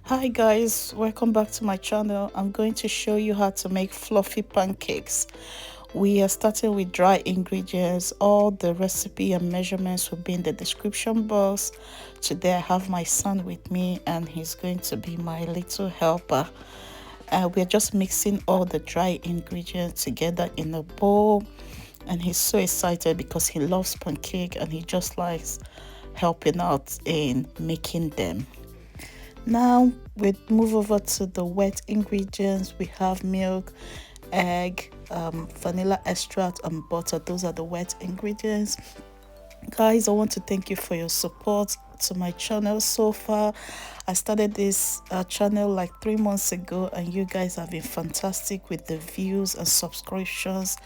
Hi guys, welcome back to my channel. I'm going to show you how to make fluffy pancakes. We are starting with dry ingredients. All the recipe and measurements will be in the description box. Today I have my son with me and he's going to be my little helper. We're just mixing all the dry ingredients together in a bowl, and he's so excited because he loves pancake and he just likes helping out in making them. Now we move over to the wet ingredients. We have milk, egg, vanilla extract, and butter. Those are the wet ingredients. Guys, I want to thank you for your support to my channel so far. I started this channel like 3 months ago, and you guys have been fantastic with the views and subscriptions.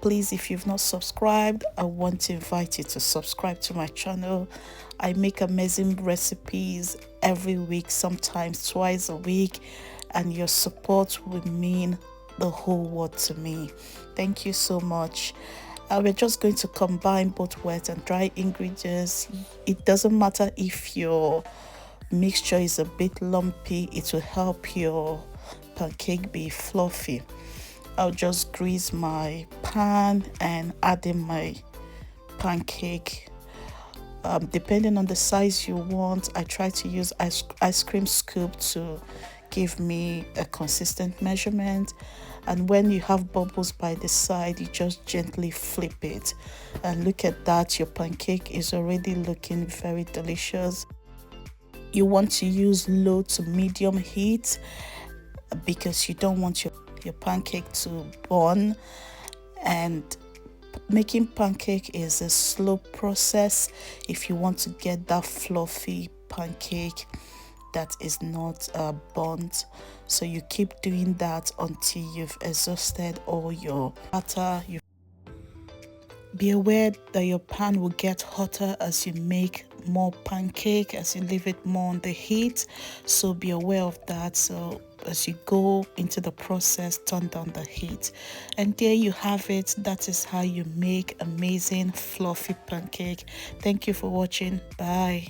Please, if you've not subscribed, I want to invite you to subscribe to my channel. I make amazing recipes every week, sometimes twice a week, and your support will mean the whole world to me. Thank you so much. We're just going to combine both wet and dry ingredients. It doesn't matter if your mixture is a bit lumpy, it will help your pancake be fluffy. I'll just grease my pan and add in my pancake. Depending on the size you want, I try to use ice cream scoop to give me a consistent measurement. And when you have bubbles by the side, you just gently flip it, and look at that, your pancake is already looking very delicious. You want to use low to medium heat because you don't want your pancake to burn. And making pancake is a slow process if you want to get that fluffy pancake that is not burnt. So you keep doing that until you've exhausted all your batter. Be aware that your pan will get hotter as you make more pancake, as you leave it more on the heat. So be aware of that. So as you go into the process, turn down the heat. And there you have it. That is how you make amazing fluffy pancake. Thank you for watching. Bye.